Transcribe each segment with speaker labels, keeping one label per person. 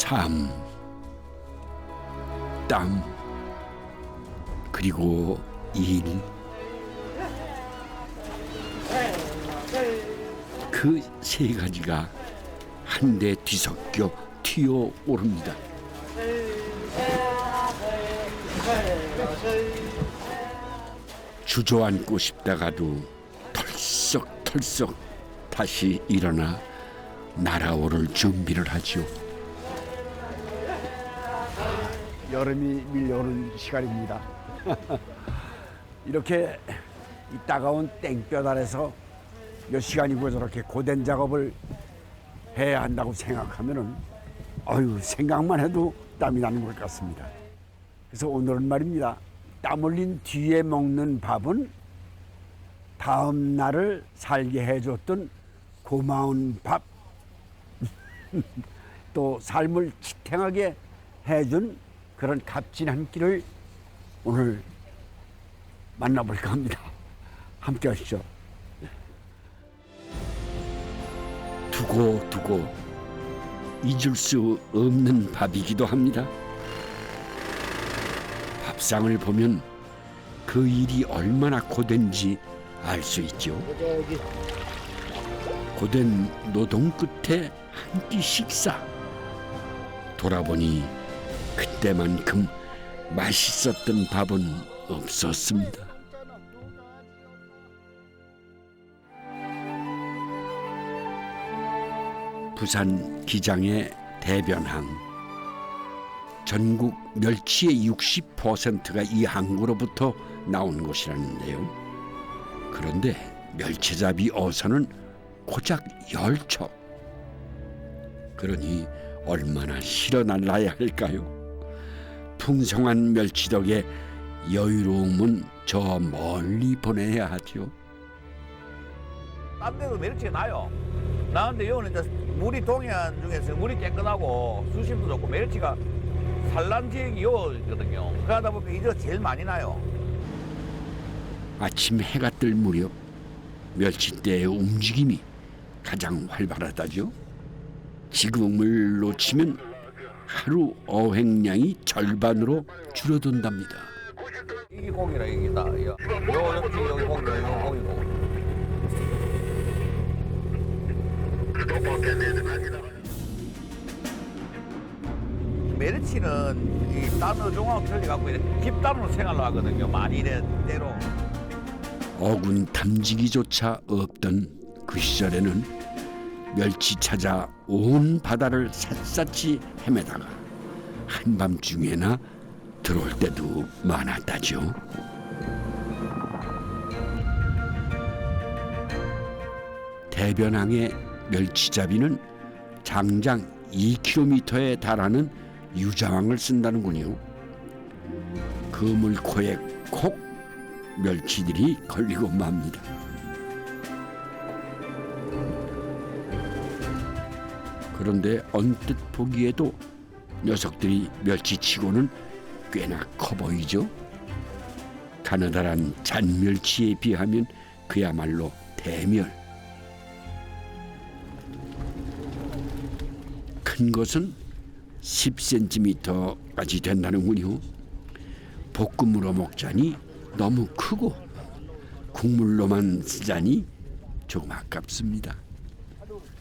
Speaker 1: 삶, 땀, 그리고 일. 그 세 가지가 한데 뒤섞여 튀어오릅니다. 주저앉고 싶다가도 털썩털썩 다시 일어나 날아오를 준비를 하지요.
Speaker 2: 여름이 밀려오는 시간입니다. 이렇게 이 따가운 땡볕 아래서 몇 시간이고 저렇게 고된 작업을 해야 한다고 생각하면은 생각만 해도 땀이 나는 것 같습니다. 그래서 오늘은 말입니다. 땀 흘린 뒤에 먹는 밥은 다음 날을 살게 해줬던 고마운 밥, 또 삶을 지탱하게 해준 그런 값진 한 끼를 오늘 만나볼까 합니다. 함께 하시죠.
Speaker 1: 두고 잊을 수 없는 밥이기도 합니다. 밥상을 보면 그 일이 얼마나 고된지 알 수 있죠. 고된 노동 끝에 한 끼 식사. 돌아보니 그때만큼 맛있었던 밥은 없었습니다. 부산 기장의 대변항. 전국 멸치의 60%가 이 항구로부터 나온 곳이라는데요. 그런데 멸치잡이 어선은 고작 10척. 그러니 얼마나 실어 날라야 할까요? 풍성한 멸치 덕에 여유로움은 저 멀리 보내야 하죠.
Speaker 3: 딴 데도 멸치가 나요. 나는데 여기는 이제 물이 동해안 중에서 물이 깨끗하고 수심도 좋고 멸치가 산란 지역이 여기거든요. 그러다 보니까 이제 제일 많이 나요.
Speaker 1: 아침 해가 뜰 무렵 멸치떼의 움직임이 가장 활발하다죠. 지금을 놓치면 하루 어획량이 절반으로 줄어든답니다.
Speaker 3: 이게 고기라 이게 다. 여기 고기고 여기 고기고. 멸치는 이 땀을 종하고 틀려갖고 깊땀으로 생활을 하거든요. 많이 이래대로.
Speaker 1: 어군 탐지기조차 없던 그 시절에는 멸치 찾아 온 바다를 샅샅이 헤매다가 한밤중에나 들어올 때도 많았다죠. 대변항의 멸치잡이는 장장 2km에 달하는 유자왕을 쓴다는군요. 그물코에 콕 멸치들이 걸리고 맙니다. 그런데 언뜻 보기에도 녀석들이 멸치치고는 꽤나 커 보이죠. 가느다란 잔멸치에 비하면 그야말로 대멸. 큰 것은 10cm까지 된다는군요. 볶음으로 먹자니 너무 크고 국물로만 쓰자니 조금 아깝습니다.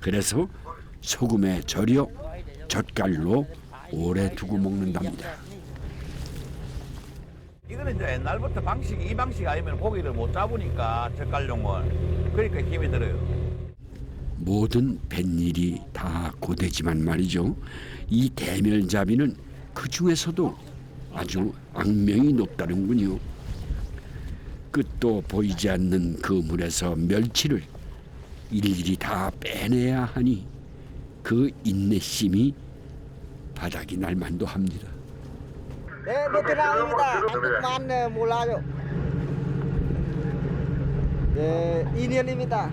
Speaker 1: 그래서 소금에 절여 젓갈로 오래 두고 먹는답니다.
Speaker 3: 이거는 이제 옛날부터 방식이 이 방식 아니면 고기를 못 잡으니까 젓갈용을. 그러니까 힘이 들어요.
Speaker 1: 모든 뱃일이 다 고되지만 말이죠. 이 대멸잡이는 그 중에서도 아주 악명이 높다는군요. 끝도 보이지 않는 그 물에서 멸치를 일일이 다 빼내야 하니 그 인내심이 바닥이 날 만도 합니다.
Speaker 4: 네, 베트남입니다. 한국만 몰라요. 네, 2년입니다.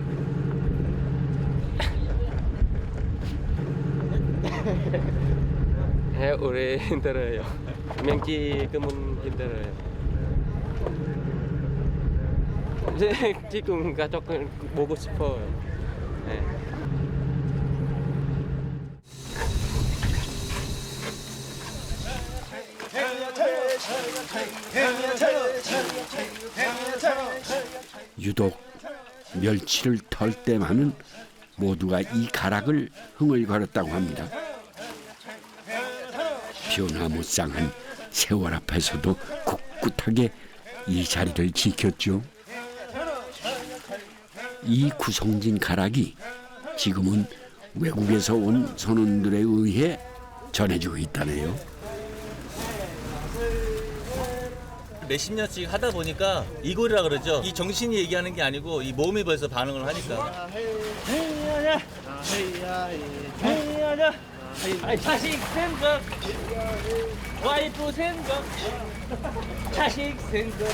Speaker 5: 오래 힘들어요. 명치 끄면 힘들어요. 지금 가족 보고 싶어요. 네.
Speaker 1: 유독 멸치를 털 때만은 모두가 이 가락을 흥얼거렸다고 합니다. 변화무쌍한 세월 앞에서도 꿋꿋하게 이 자리를 지켰죠. 이 구성진 가락이 지금은 외국에서 온 선원들에 의해 전해지고 있다네요.
Speaker 6: 몇십 년씩 하다 보니까 이골이라 그러죠. 이 정신이 얘기하는 게 아니고 이 몸이 벌써 반응을 하니까.
Speaker 7: 자식 생각, 와이프 생각, 자식 생각,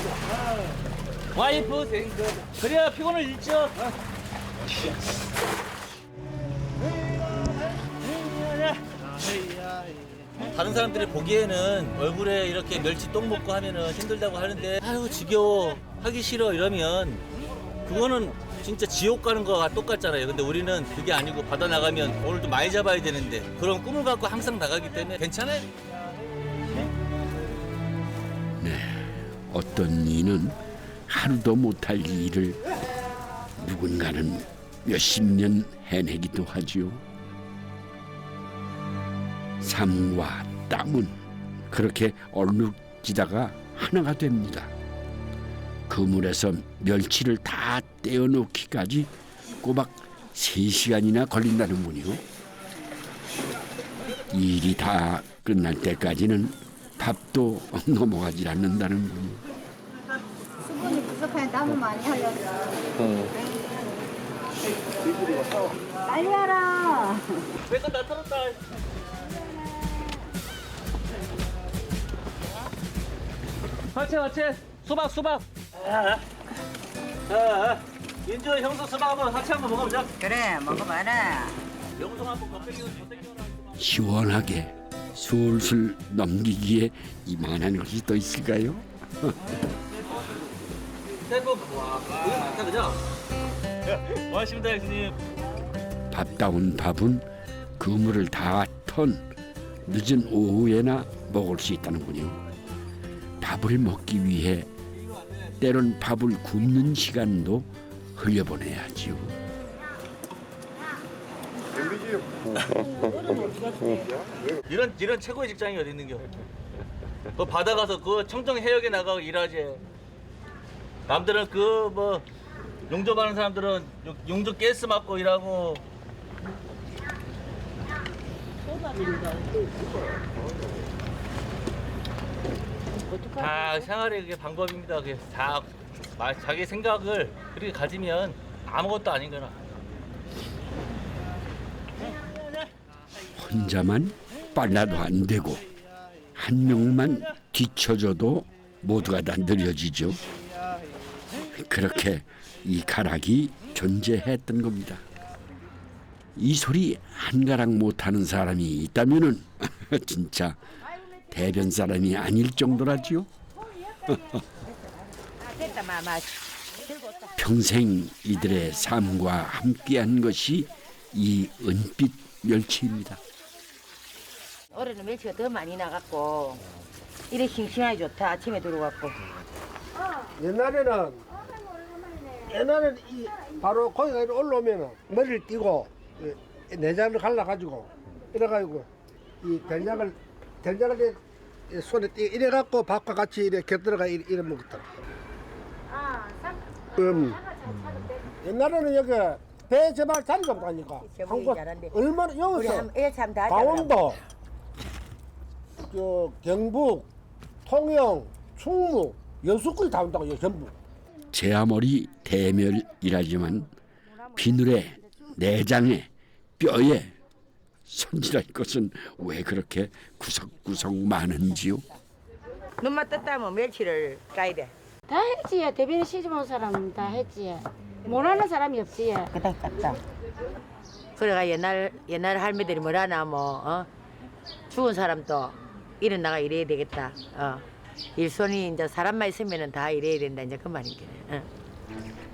Speaker 7: 와이프 생각. 그래야 피곤을 잊죠.
Speaker 6: 다른 사람들이 보기에는 얼굴에 이렇게 멸치 똥 먹고 하면은 힘들다고 하는데 아유 지겨워 하기 싫어 이러면 그거는 진짜 지옥 가는 거와 똑같잖아요. 근데 우리는 그게 아니고 바다 나가면 오늘도 많이 잡아야 되는데 그런 꿈을 갖고 항상 나가기 때문에 괜찮아요.
Speaker 1: 어떤 이는 하루도 못할 일을 누군가는 몇십 년 해내기도 하지요. 삶과 땀은 그렇게 얼룩지다가 하나가 됩니다. 그물에서 멸치를 다 떼어놓기까지 꼬박 3시간이나 걸린다는군요. 일이 다 끝날 때까지는 밥도 넘어가질 않는다는군요.
Speaker 8: 수분이 부족하니 땀을 많이 하려고. 빨리 와라.
Speaker 7: 왜또 나타났다. 화채 수박. 인조 형수 수박 한번 화채 한번 먹어보자.
Speaker 9: 그래 먹어봐라.
Speaker 7: 영수 한번 겉땡기는 겉땡기는.
Speaker 1: 시원하게 술술 넘기기에 이만한 것이 또 있을까요?
Speaker 7: 대구 와 많다 그죠? 고맙습니다 형님.
Speaker 1: 밥다운 밥은 그물을 다 턴 늦은 오후에나 먹을 수 있다는군요. 밥을 먹기 위해 때론 밥을 굽는 시간도 흘려보내야지요.
Speaker 6: 이런 최고의 직장이 어디 있는겨? 그 바다 가서 그 청정 해역에 나가고 일하지. 남들은 그 뭐 용접하는 사람들은 용접 가스 맡고 일하고. 다 생활의 그게 방법입니다. 그게 다 자기 생각을 그렇게 가지면 아무것도 아닌 거나.
Speaker 1: 혼자만 빨라도 안 되고 한 명만 뒤쳐져도 모두가 다 느려지죠. 그렇게 이 가락이 존재했던 겁니다. 이 소리 한 가락 못하는 사람이 있다면은 진짜 대변 사람이 아닐 정도라지요. 평생 이들의 삶과 함께한 것이 이 은빛 멸치입니다.
Speaker 9: 올해는 멸치가 더 많이 나갔고 이래 싱싱하게 좋다. 아침에 들어왔고.
Speaker 10: 옛날에는 이 바로 거기가 올라오면은 머리를 띄고 내장을 갈라가지고 이래가지고 이 된장을 손에 띄 이래갖고 밥과 같이 이래 곁들어가 이래 먹었더라. 옛날에는 여기 배 제발 자리가 없다니까. 얼마나 여기서 강원도, 경북, 통영, 충무, 여수까지 다 온다고 여기 전부.
Speaker 1: 제 아무리 대멸이라지만 비늘에 내장에 뼈에 손질할 것은 왜 그렇게 구석구석 많은지요?
Speaker 9: 눈만 떴다면 멸치를 까야 돼.
Speaker 8: 다 했지. 대변에 시집 온 사람은 다 했지. 못하는 사람이 없지.
Speaker 9: 그다 깠다. 그래가 옛날 할매들이 뭐라나 뭐 죽은 사람도 일어나가 일해야 되겠다. 일손이 이제 사람만 있으면은 다 일해야 된다 이제 그 말인게.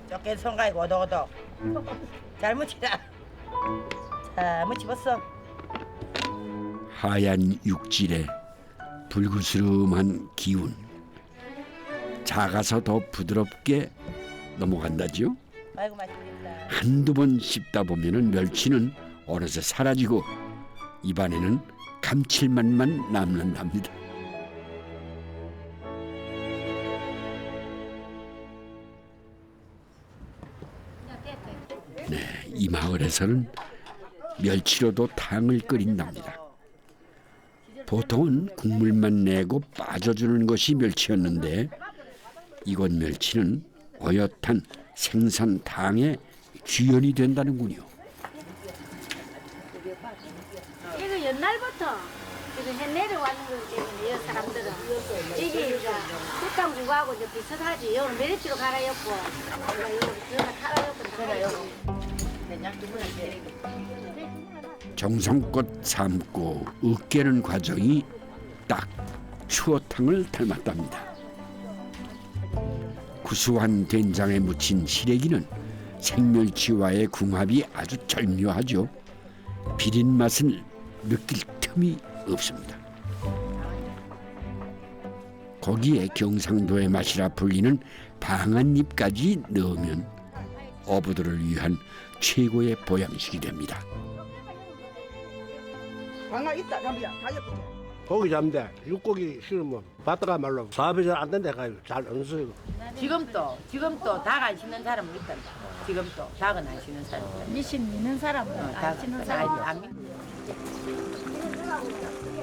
Speaker 9: 쫓긴 손가락 오도오도. 잘 묻히라. 자 묻히봤어.
Speaker 1: 하얀 육질에 불그스름한 기운. 작아서 더 부드럽게 넘어간다지요.
Speaker 9: 아이고 맛있겠다.
Speaker 1: 한두 번 씹다 보면은 멸치는 어느새 사라지고 입안에는 감칠맛만 남는답니다. 네, 이 마을에서는 멸치로도 탕을 끓인답니다. 보통은 국물만 내고 빠져주는 것이 멸치였는데 이곳 멸치는 어엿한 생선탕의 주연이 된다는군요.
Speaker 8: 이거 옛날부터 이거 해 내려왔는 거기 때문에 이 사람들은 이게 이제 국방국하고 이제 비슷하지. 여기 메리트로 갈아였고 여기 갈아였고
Speaker 1: 정성껏 삶고 으깨는 과정이 딱 추어탕을 닮았답니다. 구수한 된장에 묻힌 시래기는 생멸치와의 궁합이 아주 절묘하죠. 비린 맛을 느낄 틈이 없습니다. 거기에 경상도의 맛이라 불리는 방아잎까지 넣으면 어부들을 위한 최고의 보양식이 됩니다.
Speaker 10: 방아 있다 잠비야 고기 잡는데 육고기 싫으면 바다가 말로 사업이 잘 안 된다 가지고 잘 안 쓰고.
Speaker 9: 지금도 닭 안 씹는 사람은 있단다. 지금도 닭은 안 씹는 사람.
Speaker 8: 미신 있는 사람은 안 씹는 사람.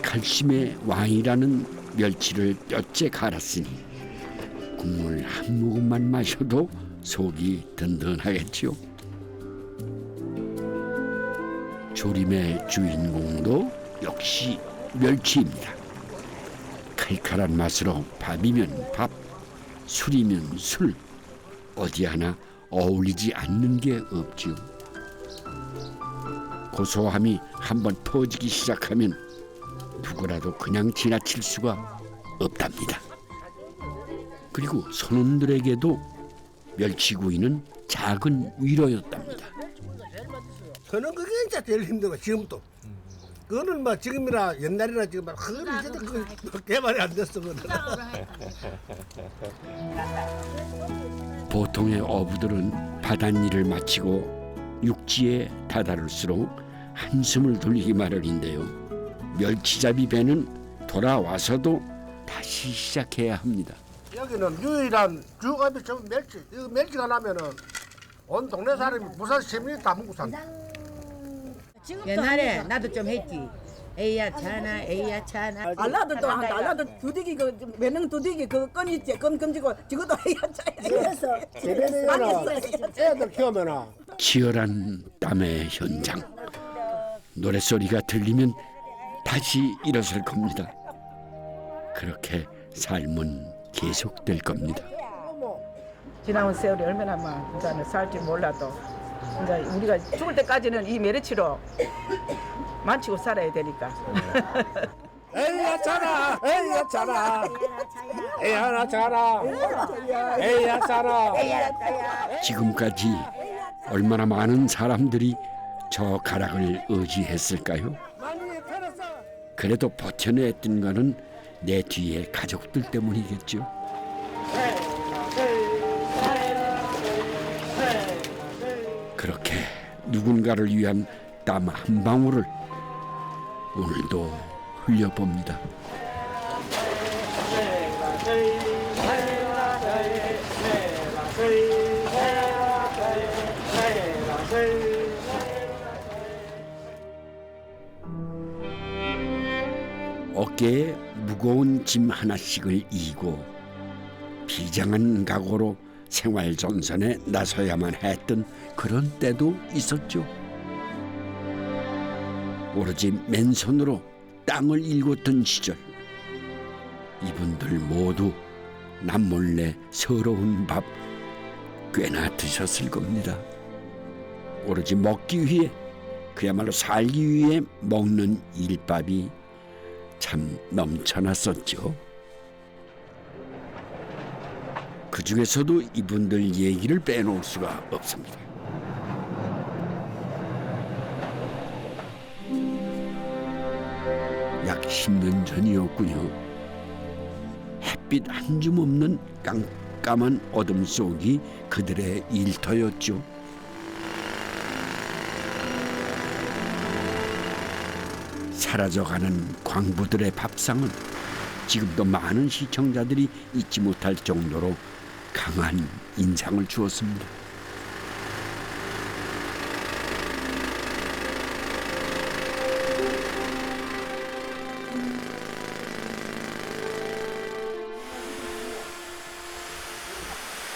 Speaker 1: 칼슘의 왕이라는 멸치를 뼈째 갈았으니 국물 한 모금만 마셔도 속이 든든하겠지요. 조림의 주인공도 역시 멸치입니다. 칼칼한 맛으로 밥이면 밥, 술이면 술, 어디 하나 어울리지 않는 게 없지요. 고소함이 한번 퍼지기 시작하면 누구라도 그냥 지나칠 수가 없답니다. 그리고 선원들에게도 멸치구이는 작은 위로였답니다.
Speaker 10: 저는 그게 진짜 제일 힘들어 지금도. 그거는 뭐 지금이나 옛날이나 지금 막 그거는 이제 그 개발이 안 됐어 그거는.
Speaker 1: 보통의 어부들은 바닷일을 마치고 육지에 다다를수록 한숨을 돌리기 마련인데요. 멸치잡이 배는 돌아와서도 다시 시작해야 합니다.
Speaker 10: 여기는 유일한 주업이 좀 멸치. 이 멸치가 나면은 온 동네 사람이 부산 시민이 다 먹고 산다.
Speaker 9: 옛날에 나도 좀 했지. 에이야 차나 에이야 차나.
Speaker 11: 알라들도 한다. 알라들 두디기 그 매능 두디기 그 건 있지. 건 금지고 지금도 에이야 차야. 그래서
Speaker 10: 제대로는 애들 키우면은
Speaker 1: 치열한 땀의 현장. 노랫소리가 들리면 다시 일어설 겁니다. 그렇게 삶은 계속될 겁니다.
Speaker 11: 지나온 세월이 얼마나 막 이제는 살지 몰라도 이제 우리가 죽을 때까지는 이 메리치로 만치고 살아야 되니까.
Speaker 10: 에이야 차라 에이야 차라 에이야 차라 에이야 차라.
Speaker 1: 지금까지 얼마나 많은 사람들이 저 가락을 의지했을까요? 그래도 버텨냈던 거는 내 뒤에 가족들 때문이겠죠. 그렇게 누군가를 위한 땀 한 방울을 오늘도 흘려봅니다. 어깨에 무거운 짐 하나씩을 이고 비장한 각오로 생활 전선에 나서야만 했던 그런 때도 있었죠. 오로지 맨손으로 땅을 일궜던 시절, 이분들 모두 남몰래 서러운 밥 꽤나 드셨을 겁니다. 오로지 먹기 위해, 그야말로 살기 위해 먹는 일밥이 참 넘쳐났었죠. 그 중에서도 이분들 얘기를 빼놓을 수가 없습니다. 약 10년 전이었군요. 햇빛 한 줌 없는 깜깜한 어둠 속이 그들의 일터였죠. 사라져가는 광부들의 밥상은 지금도 많은 시청자들이 잊지 못할 정도로 강한 인상을 주었습니다.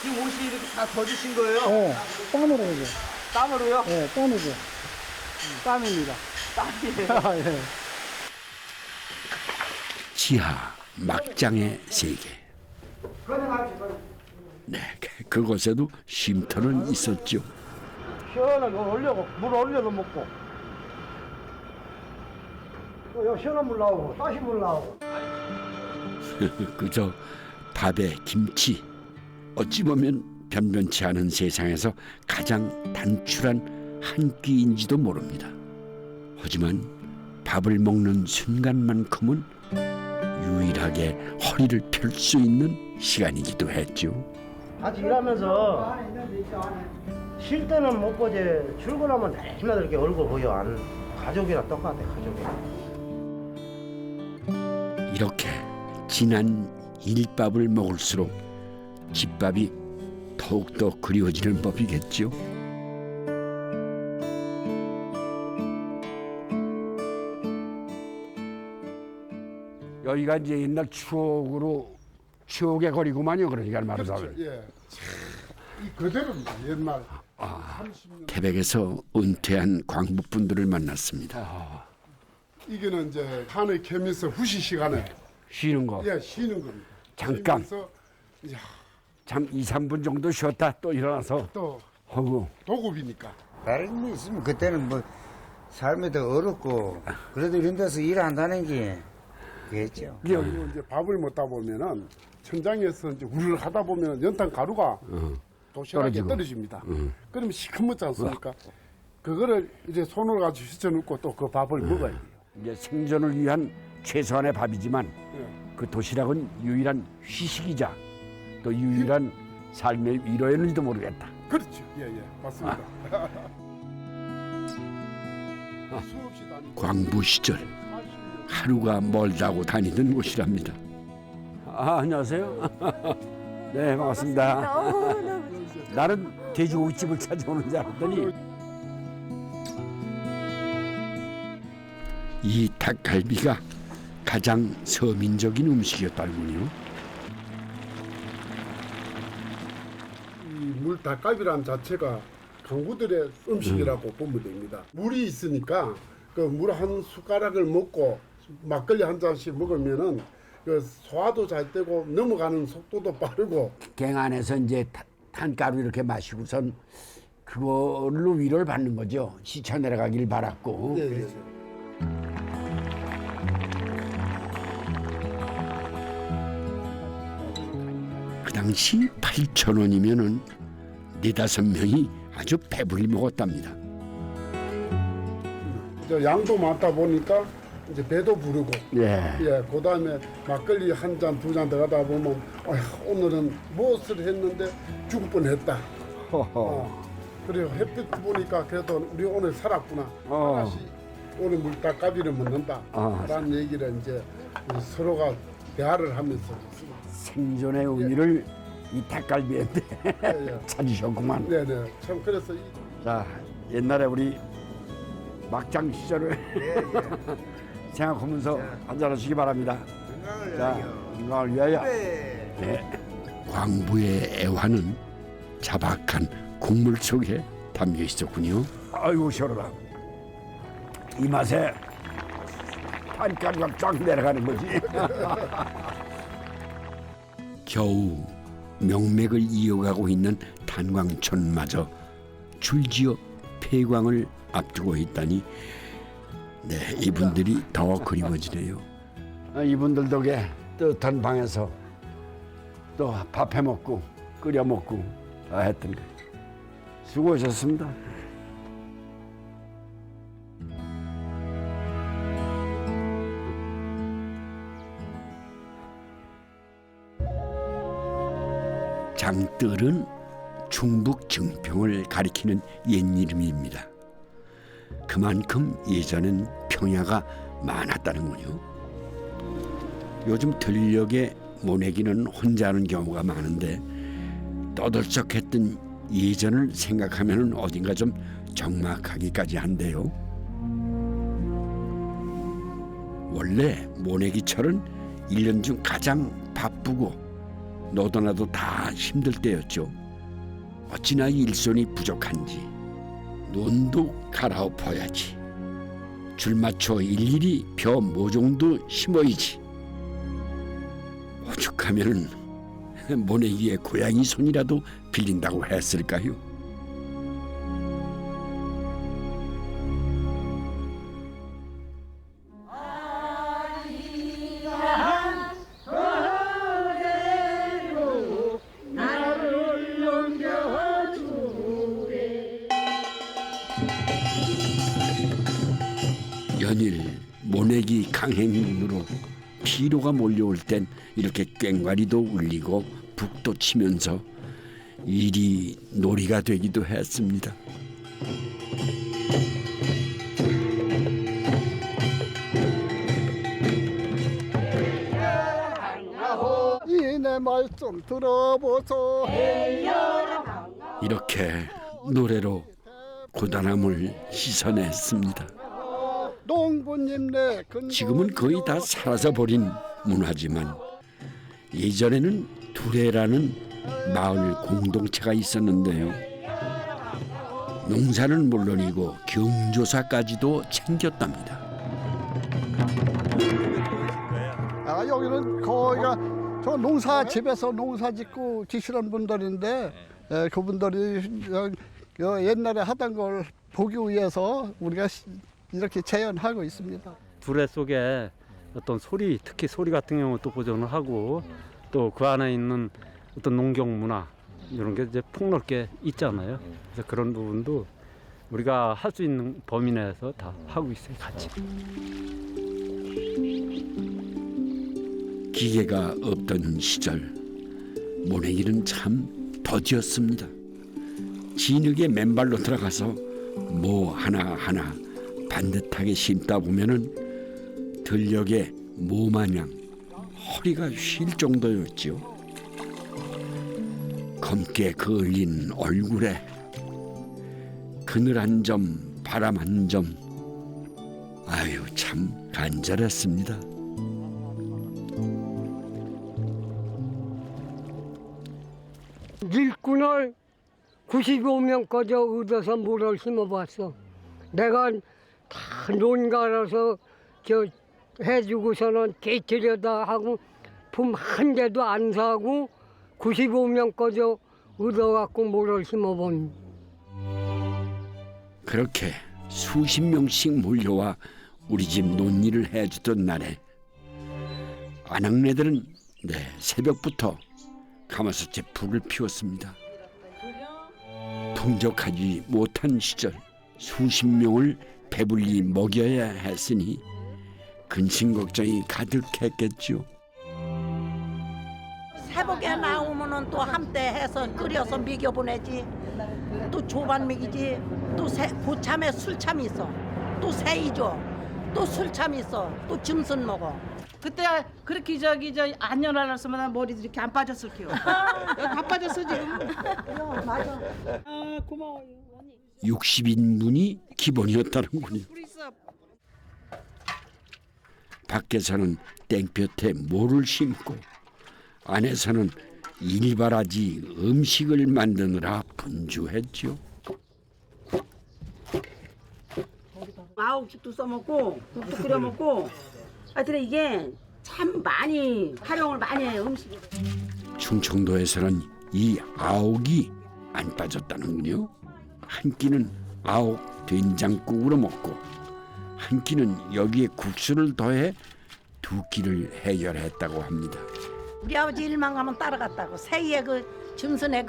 Speaker 7: 지금 옷이 이렇게 다 젖으신 거예요?
Speaker 10: 땀으로 이제.
Speaker 7: 땀으로요?
Speaker 10: 예, 땀이죠. 땀입니다. 땀이에요. 예.
Speaker 1: 지하 막장의 세계. 네, 그곳에도 쉼터는 있었죠.
Speaker 10: 시원하게 올려고 물 올려서 먹고. 또 시원한 물 나오고 따신 물 나오고.
Speaker 1: 그저 밥에 김치. 어찌 보면 변변치 않은 세상에서 가장 단출한 한 끼인지도 모릅니다. 하지만 밥을 먹는 순간만큼은 유일하게 허리를 펼 수 있는 시간이기도 했죠.
Speaker 10: 같이 일하면서 쉴 때는 못 보지 출근하면 매일마다 이렇게 얼굴 보여. 안 가족이랑 똑같아 가족이랑.
Speaker 1: 이렇게 진한 일밥을 먹을수록 집밥이 더욱더 그리워지는 법이겠죠.
Speaker 2: 여기가 이제 옛날 추억의 거리구만요. 그러니까 말하자면.
Speaker 10: 예. 이 그대로입니다. 옛날.
Speaker 1: 태백에서 은퇴한 광부분들을 만났습니다.
Speaker 10: 이거는 이제 한의 캠에서 후시 시간에
Speaker 2: 쉬는 거.
Speaker 10: 예 쉬는 겁니다.
Speaker 2: 잠깐.
Speaker 10: 쉬면서 이제
Speaker 2: 참 2, 3분 정도 쉬었다 또 일어나서
Speaker 10: 또
Speaker 2: 하고.
Speaker 10: 도급이니까.
Speaker 12: 다른 게 있으면 그때는 뭐 삶이 더 어렵고 그래도 이런 데서 일한다는 게 그랬죠.
Speaker 10: 그리고 이제 밥을 먹다 보면은 천장에서 이제 우르르 하다 보면 연탄 가루가 도시락에 떨어집니다. 그러면 시커멓지 않습니까? 그거를 이제 손을 가지고 휘쳐놓고 또 그 밥을 먹어야 돼요.
Speaker 2: 이제 생존을 위한 최소한의 밥이지만 그 도시락은 유일한 휴식이자 또 유일한 삶의 위로였는지도 모르겠다.
Speaker 10: 그렇죠. 예, 맞습니다.
Speaker 1: 광부 시절 하루가 멀다고 다니던 곳이랍니다.
Speaker 2: 안녕하세요. 네, 반갑습니다. 나는 돼지고기집을 찾아오는 줄 알았더니
Speaker 1: 이 닭갈비가 가장 서민적인 음식이었다군요.
Speaker 10: 이 물 닭갈비라는 자체가 강구들의 음식이라고 보면 됩니다. 물이 있으니까 그 물 한 숟가락을 먹고 막걸리 한 잔씩 먹으면은 그 소화도 잘 되고 넘어가는 속도도 빠르고.
Speaker 2: 갱 안에서 이제 탄가루 이렇게 마시고선 그걸로 위로를 받는 거죠. 시차 내려가길 바랐고.
Speaker 10: 네.
Speaker 1: 그 당시 8,000원이면은 4-5명이 아주 배불리 먹었답니다.
Speaker 10: 양도 많다 보니까 이제 배도 부르고.
Speaker 2: 예.
Speaker 10: 그다음에 막걸리 한 잔, 두 잔 들어가다 보면 오늘은 무엇을 했는데 죽을 뻔했다. 그리고 햇빛 보니까 그래도 우리 오늘 살았구나. 다시 오늘 물닭갈비를 먹는다. 라는 얘기를 이제 서로가 대화를 하면서
Speaker 2: 생존의 의미를 이 닭갈비한테 찾으셨구만.
Speaker 10: 네네. 참 그래서
Speaker 2: 자, 옛날에 우리 막장 시절을 생각하면서 한잔하시기 바랍니다. 자, 건강을 위하여. 네.
Speaker 1: 광부의 애환은 자박한 국물 속에 담겨 있었군요.
Speaker 2: 아이고 시원하다. 이 맛에 판가루가 쫙 내려가는 거지.
Speaker 1: 겨우 명맥을 이어가고 있는 탄광촌마저 줄지어 폐광을 앞두고 있다니 네, 이분들이 더 그리워지네요.
Speaker 2: 이분들 덕에 뜨뜻한 방에서 또 밥 해 먹고 끓여 먹고 했던 거. 수고하셨습니다.
Speaker 1: 장뜰은 중북 증평을 가리키는 옛 이름입니다. 그만큼 예전엔 평야가 많았다는군요. 요즘 들녘에 모내기는 혼자 하는 경우가 많은데 떠들썩했던 예전을 생각하면 어딘가 좀 적막하기까지 한데요. 원래 모내기철은 1년 중 가장 바쁘고 너도나도 다 힘들 때였죠. 어찌나 일손이 부족한지 논도 갈아엎어야지, 줄 맞춰 일일이 벼 모종도 심어야지. 오죽하면은 모내기의 고양이 손이라도 빌린다고 했을까요? 연일 모내기 강행군으로 피로가 몰려올 땐 이렇게 꽹과리도 울리고 북도 치면서 일이 놀이가 되기도 했습니다.
Speaker 10: 이내 말씀 들어보소.
Speaker 1: 이렇게 노래로 고단함을 씻어냈습니다.
Speaker 10: 농부님네
Speaker 1: 지금은 거의 다 사라져버린 문화지만 예전에는 두레라는 마을 공동체가 있었는데요. 농사는 물론이고 경조사까지도 챙겼답니다.
Speaker 10: 여기는 거기가 저 농사 집에서 농사 짓고 계시는 분들인데 그분들이 옛날에 하던 걸 보기 위해서 우리가 이렇게 재현하고 있습니다.
Speaker 13: 두레 속에 어떤 소리, 특히 소리 같은 경우 또 보존을 하고 또 그 안에 있는 어떤 농경 문화 이런 게 이제 폭넓게 있잖아요. 그래서 그런 부분도 우리가 할 수 있는 범위 내에서 다 하고 있어요, 같이.
Speaker 1: 기계가 없던 시절 모내기는 참 더디었습니다. 진흙에 맨발로 들어가서 뭐 하나하나 반듯하게 심다 보면은 들녘에 모마냥 허리가 쉴 정도였지요. 검게 그을린 얼굴에 그늘 한 점, 바람 한 점. 아유, 참 간절했습니다.
Speaker 14: 일꾼을 95명까지 얻어서 물을 심어봤어. 내가 다 논갈아서 해주고서는 개치려다 하고 품 한 개도 안 사고 95명까지 얻어갖고 물을 심어본.
Speaker 1: 그렇게 수십 명씩 몰려와 우리 집 논일을 해주던 날에 아낙네들은 새벽부터 가마솥에 불을 피웠습니다. 풍족하지 못한 시절 수십 명을 배불리 먹여야 했으니 근심 걱정이 가득했겠죠.
Speaker 15: 새벽에 나오면은 또 함대 해서 끓여서 먹여 보내지. 또 조반 먹이지. 또 고참에 술참 있어. 또 새이죠. 또 술참 있어. 또 짐승 먹어.
Speaker 11: 그때 그렇게 안녕 안 했으면 머리도 이렇게 안 빠졌을 게요. 다 빠졌어 지금.
Speaker 15: 맞아.
Speaker 11: 고마워요.
Speaker 1: 60인분이 기본이었다는군요. 밖에서는 땡볕에 모를 심고 안에서는 일바라지 음식을 만드느라 분주했죠.
Speaker 15: 아욱죽도 써먹고 국도 끓여 먹고 하여튼 이게 참 많이 활용을 많이 해요 음식이.
Speaker 1: 충청도에서는 이 아욱이 안 빠졌다는군요. 한 끼는 아욱 된장국으로 먹고 한 끼는 여기에 국수를 더해 두 끼를 해결했다고 합니다.
Speaker 15: 우리 아버지 일만 가면 따라갔다고 새이에 짐승에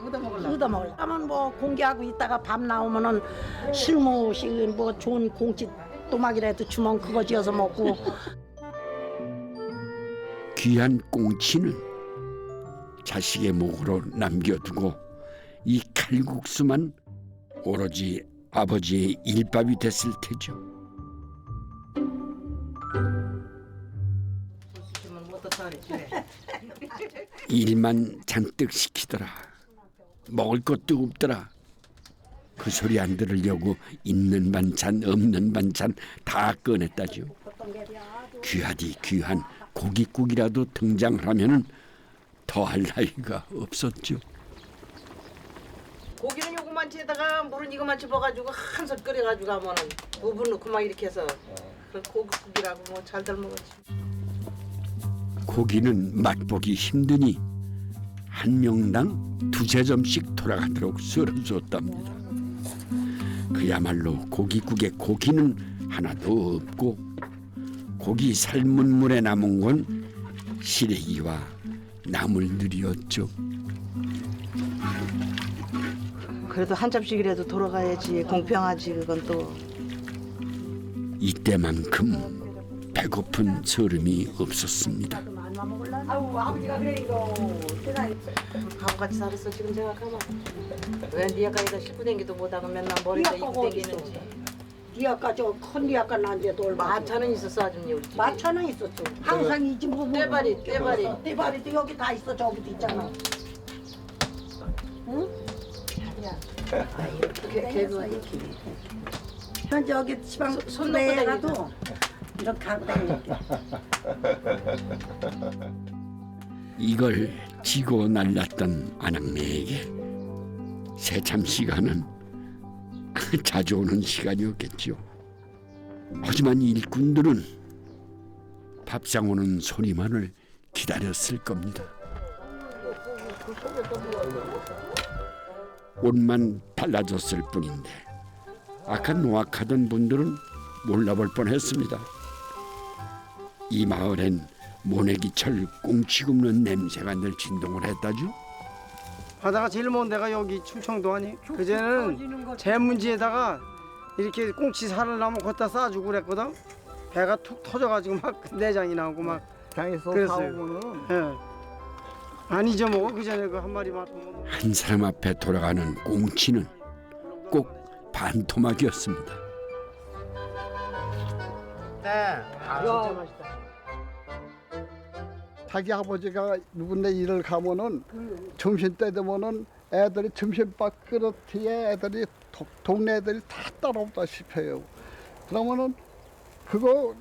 Speaker 15: 얻어먹으려고 하면 뭐 공개하고 있다가 밤 나오면은 실무식 뭐 좋은 공치 또막이라도 주면 그거 지어서 먹고.
Speaker 1: 귀한 꽁치는 자식의 목으로 남겨두고 이 칼국수만 오로지 아버지의 일밥이 됐을 테죠. 일만 잔뜩 시키더라. 먹을 것도 없더라. 그 소리 안 들으려고 있는 반찬 없는 반찬 다 꺼냈다죠. 귀하디 귀한 고깃국이라도 등장을 하면은 더할 나위가 없었죠.
Speaker 16: 고기는 요거만치에다가 물은 이거만 집어가지고 한솥 끓여가지고 하면은 무분 넣고 막 이렇게 해서 그 고깃국이라고 뭐 잘들 먹었지.
Speaker 1: 고기는 맛보기 힘드니 한 명당 2~3점씩 돌아가도록 썰어줬답니다. 그야말로 고깃국에 고기는 하나도 없고 고기 삶은 물에 남은 건 시래기와 나물들이었죠.
Speaker 16: 그래도 한 접시라도 돌아가야지 공평하지. 그건 또
Speaker 1: 이때만큼 배고픈 서름이 없었습니다.
Speaker 16: 아우 아버지가 그래 이거 바보같이 살았어 지금 생각하면. 왜 니아까지다 씹고 댕기도 못하고 맨날 머리가 입고 댕기는지.
Speaker 15: 니아까 저큰 니아까 난데 돌
Speaker 16: 마차는 있었어 아줌니 우리 집에.
Speaker 15: 마차는 있었죠. 항상 이 집 보면 떼발이도 여기 다 있어. 저기도 있잖아. 응? 현재 여기 지방
Speaker 16: 손 놓고
Speaker 15: 내라도 이렇게 하고 다니니까.
Speaker 1: 이걸 지고 날랐던 아낙네에게 새참 시간은 자주 오는 시간이었겠죠. 하지만 일꾼들은 밥상 오는 소리만을 기다렸을 겁니다. 옷만 달라졌을 뿐인데 아까 노악하던 분들은 몰라볼 뻔했습니다. 이 마을엔 모내기철 꽁치 굽는 냄새가 늘 진동을 했다죠.
Speaker 17: 바다가 제일 먼 데가 여기 충청도 아니? 그제는 제문지에다가 이렇게 꽁치 살을 나면 걷다 싸주고 그랬거든. 배가 툭 터져가지고 막 내장이 나오고 막
Speaker 10: 당에서
Speaker 17: 그랬어요. 예. 안 잊어먹어. 그전에 그 한 마리만.
Speaker 1: 한 사람 앞에 돌아가는 꽁치는 꼭 반토막이었습니다.
Speaker 17: 네.
Speaker 10: 진짜 맛있다. 자기 아버지가 누군데 일을 가면은 점심 때 되면은 애들이 점심밥 그릇 뒤에 애들이 동네 애들이 다 따라오다시피 해요. 그러면은 그거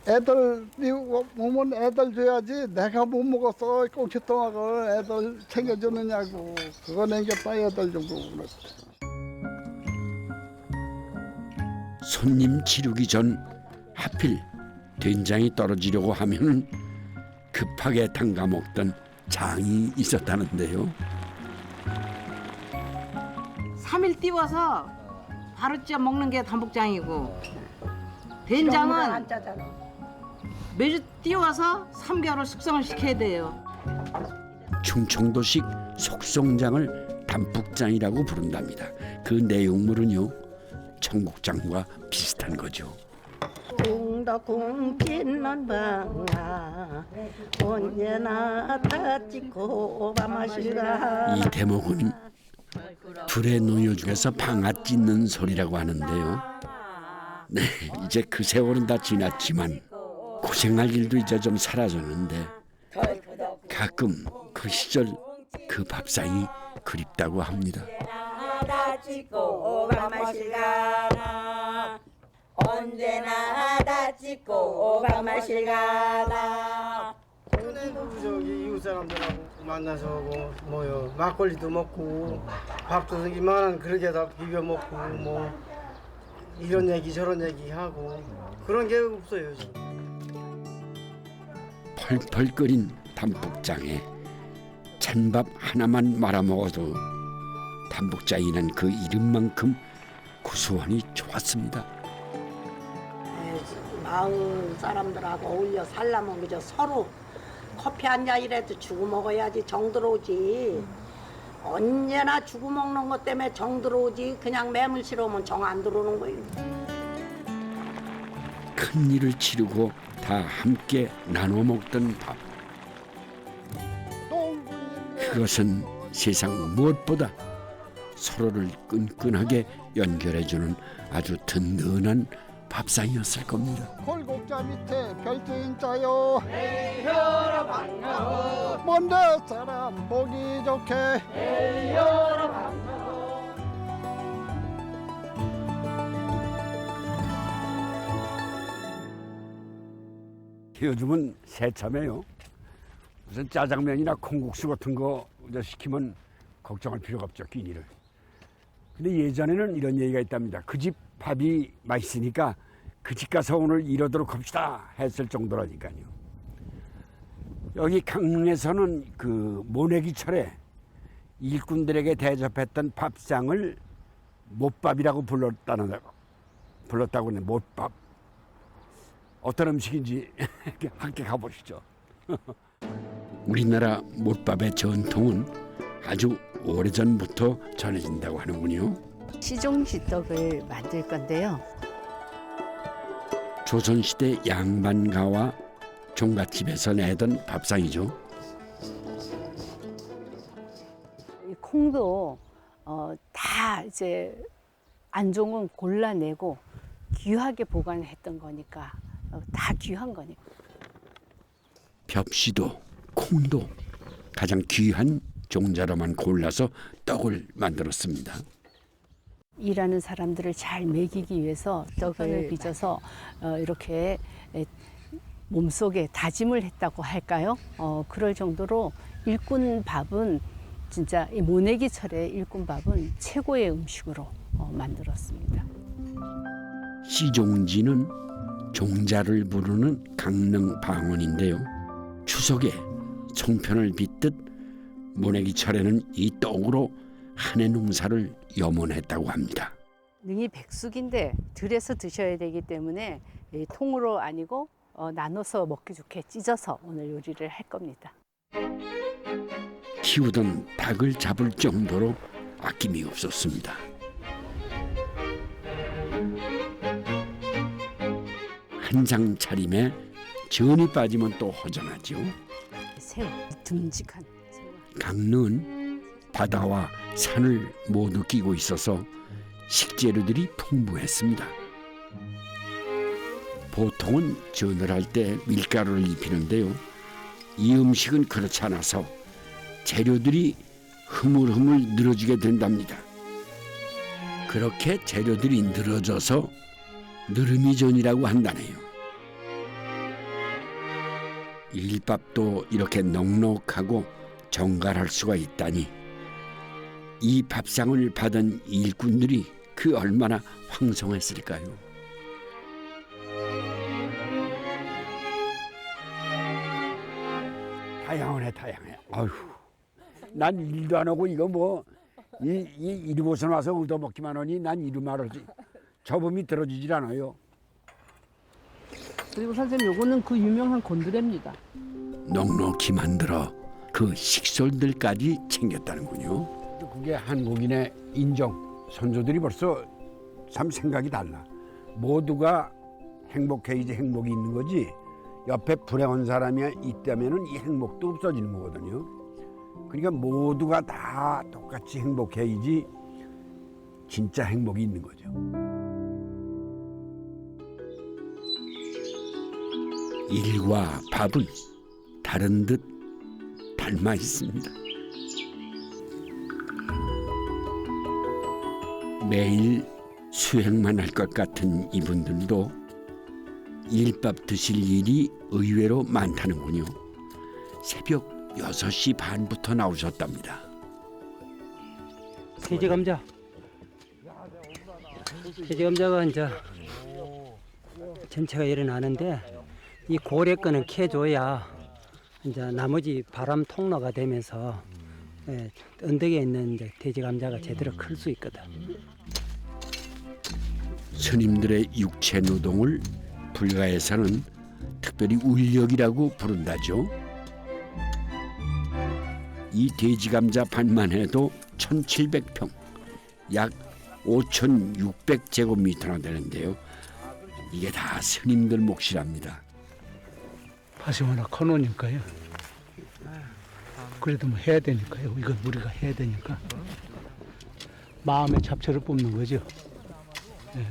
Speaker 10: 애들이 오면 애들 줘야지 내가 못 먹었어 꽁치토막을 애들 챙겨주느냐고 그거 남겼다 애들 주고 그랬어.
Speaker 1: 손님 치르기 전 하필 된장이 떨어지려고 하면 급하게 담가 먹던 장이 있었다는데요.
Speaker 16: 3일 띄워서 바로 쪄 먹는 게 단복장이고 된장은 매주 띄워서 3개월을 숙성을 시켜야 돼요.
Speaker 1: 충청도식 속성장을 단복장이라고 부른답니다. 그 내용물은요 청국장과 비슷한 거죠.
Speaker 15: 콩덕콩 빛난 방아 언제나 다찍고 밤마시가.
Speaker 1: 이 대목은 둘의 노여 중에서 방아 찢는 소리라고 하는데요. 네, 이제 그 세월은 다 지났지만 고생할 일도 이제 좀 사라졌는데 가끔 그 시절 그 밥상이 그립다고 합니다.
Speaker 18: 다찍고 밤마시가 언제나 다찍고 밤마시가.
Speaker 17: 그때도 저기 이웃 사람들하고 만나서 하고 뭐요 막걸리도 먹고 밥도 이만한 그릇에다 비벼 먹고 뭐 이런 얘기 저런 얘기 하고 그런 게 없어요 지금.
Speaker 1: 펄펄 끓인 단복장에 찬밥 하나만 말아 먹어도 단복장이란 그 이름만큼 구수하니 좋았습니다.
Speaker 15: 마을 사람들하고 어울려 살려면 그저 서로 커피 한 잔이라도 주고 먹어야지 정 들어오지. 언제나 주고 먹는 것 때문에 정 들어오지. 그냥 매물 싫으면 정 안 들어오는 거예요.
Speaker 1: 큰 일을 치르고 다 함께 나눠 먹던 밥. 그것은 세상 무엇보다 서로를 끈끈하게 연결해주는 아주 든든한 밥상이었을 겁니다.
Speaker 10: 골곡자 밑에 별주인 자요 에이여라 반가워 먼데 사람 보기 좋게 에이여라 반가워.
Speaker 2: 요즘은 새참해요. 무슨 짜장면이나 콩국수 같은 거 시키면 걱정할 필요가 없죠, 끼니를. 근데 예전에는 이런 얘기가 있답니다. 그 집 밥이 맛있으니까 그 집 가서 오늘 이러도록 합시다 했을 정도라니까요. 여기 강릉에서는 그 모내기철에 일꾼들에게 대접했던 밥상을 못밥이라고 불렀다고 하네. 못밥. 어떤 음식인지 함께 가보시죠.
Speaker 1: 우리나라 못밥의 전통은 아주 오래전부터 전해진다고 하는군요.
Speaker 19: 시종시떡을 만들 건데요.
Speaker 1: 조선시대 양반가와 종갓집에서 내던 밥상이죠.
Speaker 19: 이 콩도 다 이제 안 좋은 건 골라내고 귀하게 보관했던 거니까 다 귀한 거니까.
Speaker 1: 벽시도 콩도 가장 귀한 종자로만 골라서 떡을 만들었습니다.
Speaker 19: 일하는 사람들을 잘 먹이기 위해서 떡을 빚어서 이렇게 몸속에 다짐을 했다고 할까요? 그럴 정도로 일꾼 밥은 진짜 이 모내기철의 일꾼 밥은 최고의 음식으로 만들었습니다.
Speaker 1: 시종지는 종자를 부르는 강릉 방언인데요. 추석에 송편을 빚듯 모내기철에는 이 떡으로 한해 농사를 염원했다고 합니다.
Speaker 19: 능이 백숙인데 들에서 드셔야 되기 때문에 통으로 아니고 나눠서 먹기 좋게 찢어서 오늘 요리를 할 겁니다.
Speaker 1: 키우던 닭을 잡을 정도로 아낌이 없었습니다. 한상 차림에 전이 빠지면 또 허전하죠.
Speaker 19: 새우, 듬직한 새우.
Speaker 1: 강릉은 바다와 산을 모두 끼고 있어서 식재료들이 풍부했습니다. 보통은 전을 할 때 밀가루를 입히는데요. 이 음식은 그렇지 않아서 재료들이 흐물흐물 늘어지게 된답니다. 그렇게 재료들이 늘어져서 느르미전이라고 한다네요. 일밥도 이렇게 넉넉하고 정갈할 수가 있다니 이 밥상을 받은 일꾼들이 그 얼마나 황송했을까요?
Speaker 2: 다양하네, 다양해. 아휴, 난 일도 안 하고 이거 뭐 이곳에 와서 얻어먹기만 하니 난 이름 말하지. 저범이 들어주질 않아요.
Speaker 11: 그리고 선생님 요거는 그 유명한 곤드레입니다.
Speaker 1: 넉넉히 만들어 그 식솔들까지 챙겼다는군요.
Speaker 2: 그게 한국인의 인정. 선조들이 벌써 참 생각이 달라. 모두가 행복해야지 행복이 있는 거지. 옆에 불행한 사람이 있다면은 이 행복도 없어지는 거거든요. 그러니까 모두가 다 똑같이 행복해야지 진짜 행복이 있는 거죠.
Speaker 1: 일과 밥은 다른 듯 닮아 있습니다. 매일 수행만 할 것 같은 이분들도 일밥 드실 일이 의외로 많다는군요. 새벽 6시 반부터 나오셨답니다.
Speaker 20: 돼지감자. 돼지감자가 이제 전체가 일어나는데 이 고래 거는 캐줘야 이제 나머지 바람 통로가 되면서 언덕에 있는 이제 돼지감자가 제대로 클 수 있거든.
Speaker 1: 스님들의 육체 노동을 불가에서는 특별히 울력이라고 부른다죠. 이 돼지감자 밭만 해도 1,700평, 약 5,600제곱미터나 되는데요. 이게 다 스님들 몫이랍니다.
Speaker 13: 밭이 워낙 커놓으니까요.
Speaker 10: 그래도 뭐 해야 되니까요. 이건 우리가 해야 되니까 마음의 잡초를 뽑는 거죠. 예.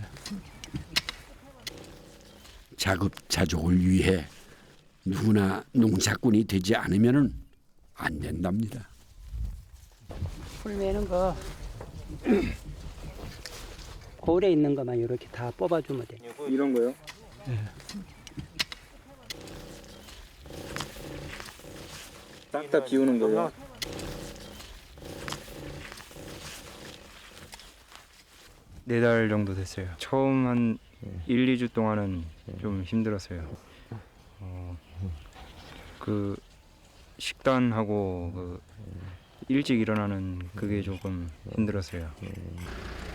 Speaker 1: 자급자족을 위해 누구나 농사꾼이 되지 않으면 안 된답니다.
Speaker 20: 풀 매는 거 고래 있는 것만 이렇게 다 뽑아주면 돼.
Speaker 21: 이런 거요?
Speaker 10: 예.
Speaker 21: 싹 다 비우는 거요? 네 달 정도 됐어요. 처음 한 1, 2주 동안은 좀 힘들었어요. 그 식단하고 그 일찍 일어나는 그게 조금 힘들었어요.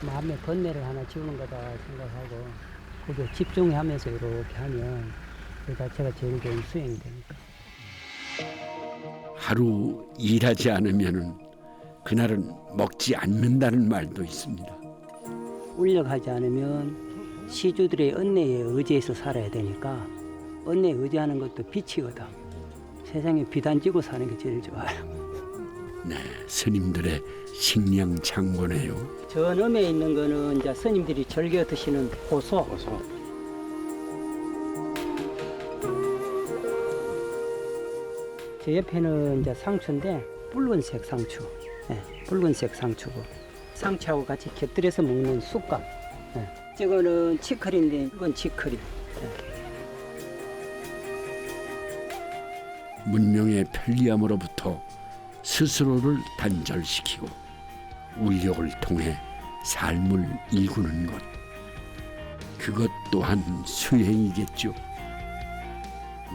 Speaker 20: 마음의 번뇌를 하나 지우는 거다 생각하고 그게 집중하면서 이렇게 하면 그 자체가 제일 좋은 수행이 되니까.
Speaker 1: 하루 일하지 않으면 그날은 먹지 않는다는 말도 있습니다.
Speaker 20: 울력하지 않으면 시주들의 은혜에 의지해서 살아야 되니까 은혜에 의지하는 것도 빛이거든. 세상에 빛 안 지고 사는 게 제일 좋아요.
Speaker 1: 네, 스님들의 식량 창고네요.
Speaker 20: 저 넘에 있는 거는 이제 스님들이 즐겨 드시는 고소. 저 옆에는 이제 상추인데 붉은색 상추. 네, 붉은색 상추고 상추하고 같이 곁들여서 먹는 쑥갓. 네. 저거는 치커리인데 이건 치커리. 네.
Speaker 1: 문명의 편리함으로부터 스스로를 단절시키고 울력을 통해 삶을 일구는 것. 그것 또한 수행이겠죠.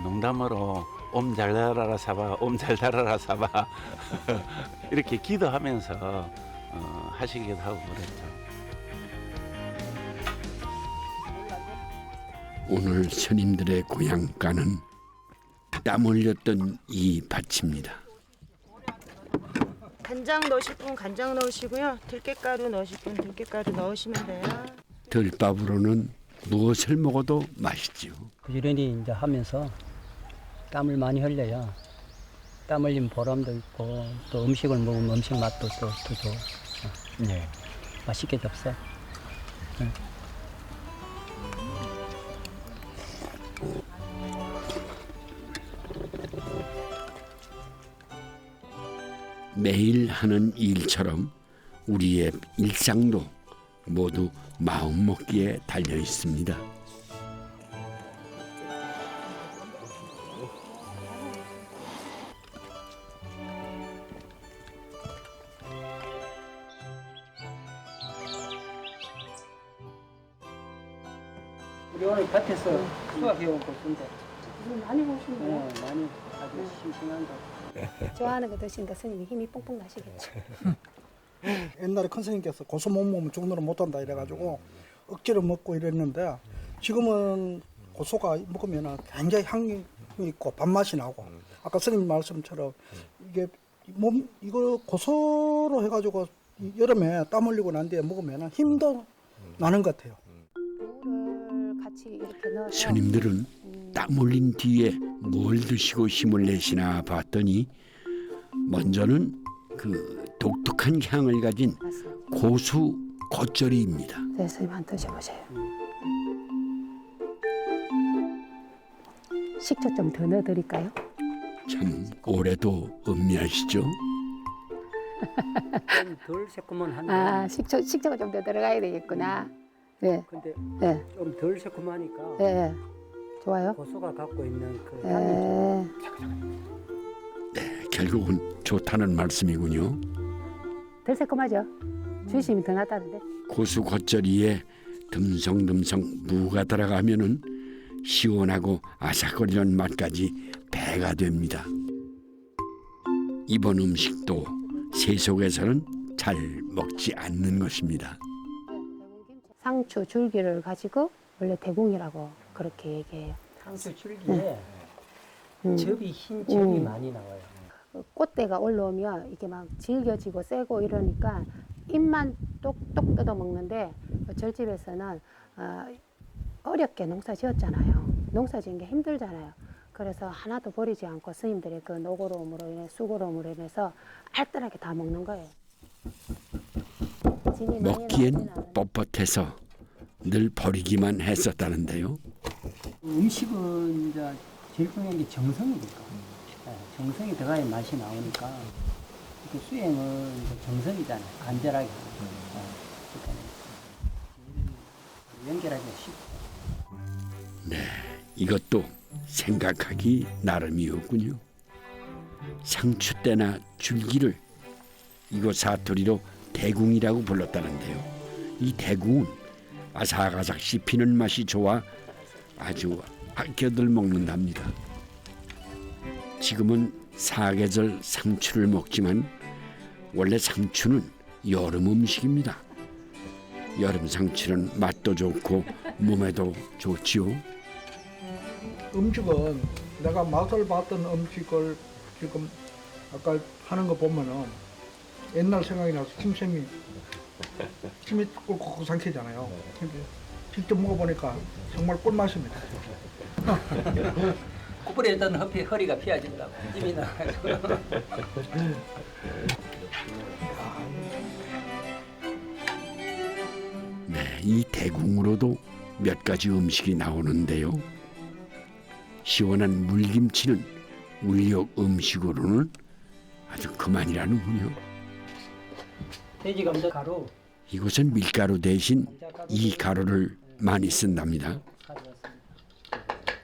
Speaker 22: 농담으로 옴 잘 달아라 사바, 옴 잘 달아라 사바 이렇게 기도하면서 하시기도 하고 그랬죠.
Speaker 1: 오늘 스님들의 고향가는 땀 흘렸던 이 밭입니다.
Speaker 23: 간장 넣으실 분 간장 넣으시고요. 들깨가루 넣으실 분 들깨가루 넣으시면 돼요.
Speaker 1: 들밥으로는 무엇을 먹어도 맛있죠.
Speaker 20: 부지런히 이제 하면서 땀을 많이 흘려야 땀 흘린 보람도 있고 또 음식을 먹으면 음식 맛도 또 좋고 네. 맛있게 잡숴. 네.
Speaker 1: 매일 하는 일처럼 우리의 일상도 모두 마음먹기에 달려 있습니다.
Speaker 20: 우리 오늘 밭에서 수확해온 고수인데
Speaker 19: 많이 보시네요.
Speaker 20: 많이 아주 싱싱한다.
Speaker 19: 좋아하는 거 드시니까 스님이 힘이 뽕뽕 나시겠죠.
Speaker 10: 옛날에 큰 스님께서 고수 못 먹으면 죽느라 못한다 이래가지고 억지로 먹고 이랬는데 지금은 고소가 먹으면 굉장히 향이 있고 밥맛이 나고 아까 스님 말씀처럼 이게 이거 고소로 해가지고 여름에 땀 흘리고 난 뒤에 먹으면 힘도 나는 것 같아요.
Speaker 19: 같이 이렇게 넣어서
Speaker 1: 스님들은 땀 흘린 뒤에 뭘 드시고 힘을 내시나 봤더니 먼저는 그 독특한 향을 가진 고수 겉절이입니다.
Speaker 19: 네, 스님 한 드셔보세요. 식초 좀 더 넣어드릴까요?
Speaker 1: 참 올해도 음미하시죠?
Speaker 20: 덜 새콤한 한데.
Speaker 19: 아, 식초가 좀 더 들어가야 되겠구나. 네.
Speaker 20: 근데
Speaker 19: 네.
Speaker 20: 좀 덜 새콤하니까.
Speaker 19: 네. 좋아요.
Speaker 20: 고수가 갖고 있는 그
Speaker 19: 네.
Speaker 1: 네, 결국은 좋다는 말씀이군요.
Speaker 19: 덜 새콤하죠? 주심이 더 낫다는데.
Speaker 1: 고수 겉절이에 듬성듬성 무가 들어가면은 시원하고 아삭거리는 맛까지 배가 됩니다. 이번 음식도 세속에서는 잘 먹지 않는 것입니다.
Speaker 19: 상추 줄기를 가지고 원래 대궁이라고 그렇게 얘기해요.
Speaker 20: 상추 줄기에 접이 흰 접이 많이 나와요.
Speaker 19: 꽃대가 올라오면 이게 막 질겨지고 세고 이러니까 잎만 똑똑 뜯어 먹는데 절집에서는 어렵게 농사 지었잖아요. 농사 지은 게 힘들잖아요.
Speaker 3: 그래서 하나도 버리지 않고 스님들의 그 노고로움으로 인해 수고로움으로 인해서 알뜰하게 다 먹는 거예요.
Speaker 1: 먹기엔 뻣뻣해서 늘 버리기만 했었다는데요.
Speaker 20: 음식은 이제 제일 중요한 게 정성이니까. 정성이 들어가야 맛이 나오니까. 그 수행은 이제 정성이잖아요. 간절하게. 그러니까 연결하기가 쉽고.
Speaker 1: 네, 이것도 생각하기 나름이었군요. 상추 때나 줄기를 이곳 사투리로 대궁이라고 불렀다는데요. 이 대궁은 아삭아삭 씹히는 맛이 좋아 아주 아껴들 먹는답니다. 지금은 사계절 상추를 먹지만 원래 상추는 여름 음식입니다. 여름 상추는 맛도 좋고 몸에도 좋지요.
Speaker 10: 음식은 내가 맛을 봤던 음식을 지금 아까 하는 거 보면은 옛날 생각이 나서 침이 꿀꺽 삼키잖아요. 직접 먹어보니까 정말 꿀맛입니다.
Speaker 20: 코뿔이 일단 허리가 피어진다고 힘이 나가지고.
Speaker 1: 네, 이 대궁으로도 몇 가지 음식이 나오는데요. 시원한 물김치는 울력 음식으로는 아주 그만이라는군요.
Speaker 20: 돼지 감자 가루.
Speaker 1: 이곳은 밀가루 대신 이 가루를 많이 쓴답니다.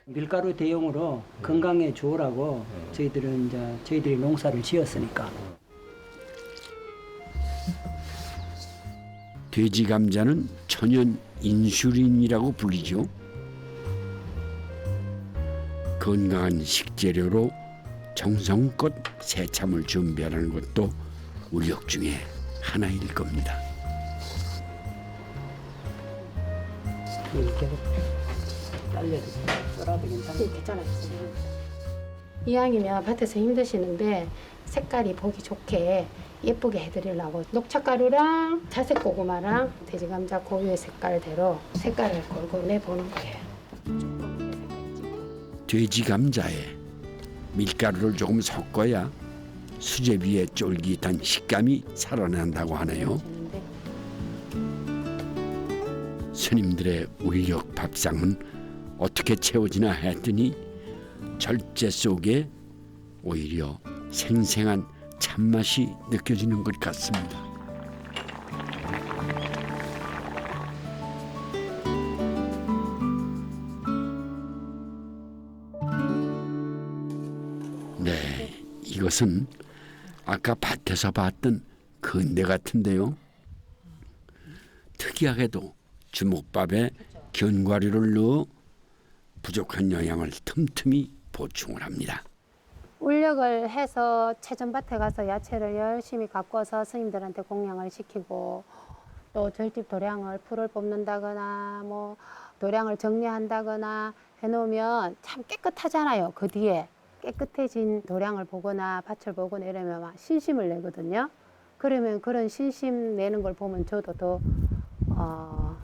Speaker 20: 밀가루 대용으로 건강에 좋으라고 저희들이 농사를 지었으니까.
Speaker 1: 돼지 감자는 천연 인슐린이라고 불리죠. 건강한 식재료로 정성껏 새참을 준비하는 것도 울력 중에 하나일 겁니다.
Speaker 20: 계속 잘려도 썰어도 괜찮아요.
Speaker 3: 괜찮아요. 이왕이면 밭에서 힘드시는데 색깔이 보기 좋게 예쁘게 해드리려고 녹차가루랑 자색 고구마랑 돼지감자 고유의 색깔대로 색깔을 골고루 내보는 거예요.
Speaker 1: 돼지 감자에 밀가루를 조금 섞어야 수제비의 쫄깃한 식감이 살아난다고 하네요. 스님들의 울력 밥상은 어떻게 채워지나 했더니 절제 속에 오히려 생생한 참맛이 느껴지는 것 같습니다. 네, 이것은 아까 밭에서 봤던 건대 같은데요. 특이하게도 주먹밥에 견과류를 넣어 부족한 영양을 틈틈이 보충을 합니다.
Speaker 3: 울력을 해서 채전밭에 가서 야채를 열심히 가꿔서 스님들한테 공양을 시키고 또 절집 도량을 풀을 뽑는다거나 뭐 도량을 정리한다거나 해놓으면 참 깨끗하잖아요. 그 뒤에 깨끗해진 도량을 보거나 밭을 보거나 이러면 막 신심을 내거든요. 그러면 그런 신심 내는 걸 보면 저도 더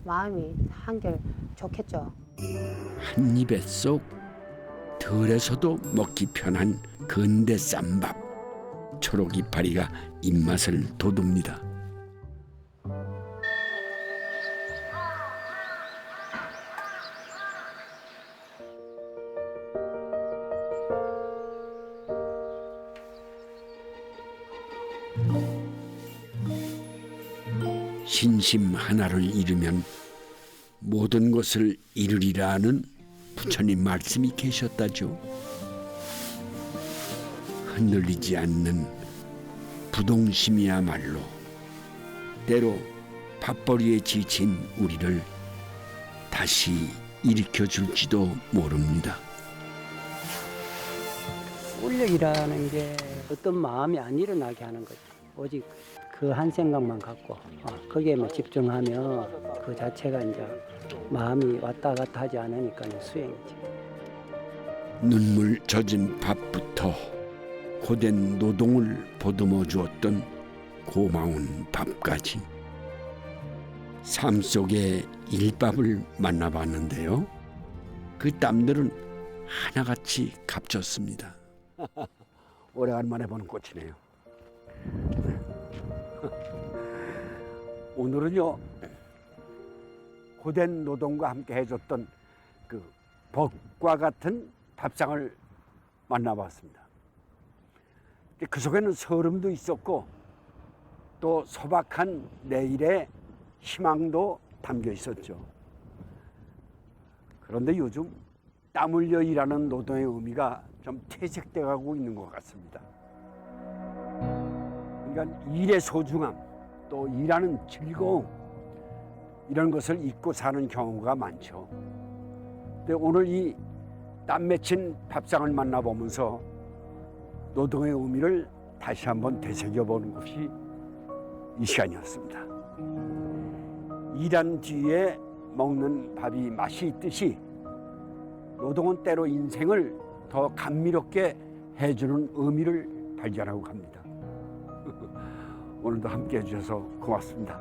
Speaker 3: 마음이 한결 좋겠죠.
Speaker 1: 한 입에 쏙 덜에서도 먹기 편한 건대 쌈밥. 초록 이파리가 입맛을 돋웁니다. 신심 하나를 잃으면 모든 것을 잃으리라는 부처님 말씀이 계셨다죠. 흔들리지 않는 부동심이야말로 때로 밥벌이에 지친 우리를 다시 일으켜 줄지도 모릅니다.
Speaker 20: 울력이라는 게 어떤 마음이 안 일어나게 하는 거죠. 오직 그 한 생각만 갖고 거기에만 집중하면 그 자체가 이제 마음이 왔다 갔다 하지 않으니까 수행이지.
Speaker 1: 눈물 젖은 밥부터 고된 노동을 보듬어 주었던 고마운 밥까지 삶 속의 일밥을 만나봤는데요. 그 땀들은 하나같이 값졌습니다.
Speaker 2: 오래간만에 보는 꽃이네요. 오늘은요, 고된 노동과 함께 해줬던 그 벚과 같은 밥상을 만나봤습니다. 그 속에는 서름도 있었고 또 소박한 내일의 희망도 담겨 있었죠. 그런데 요즘 땀 흘려 일하는 노동의 의미가 좀 퇴색돼 가고 있는 것 같습니다. 그러니까 일의 소중함, 또 일하는 즐거움, 이런 것을 잊고 사는 경우가 많죠. 근데 오늘 이 땀 맺힌 밥상을 만나보면서 노동의 의미를 다시 한번 되새겨보는 것이 이 시간이었습니다. 일한 뒤에 먹는 밥이 맛이 있듯이 노동은 때로 인생을 더 감미롭게 해주는 의미를 발견하고 갑니다. 오늘도 함께 해주셔서 고맙습니다.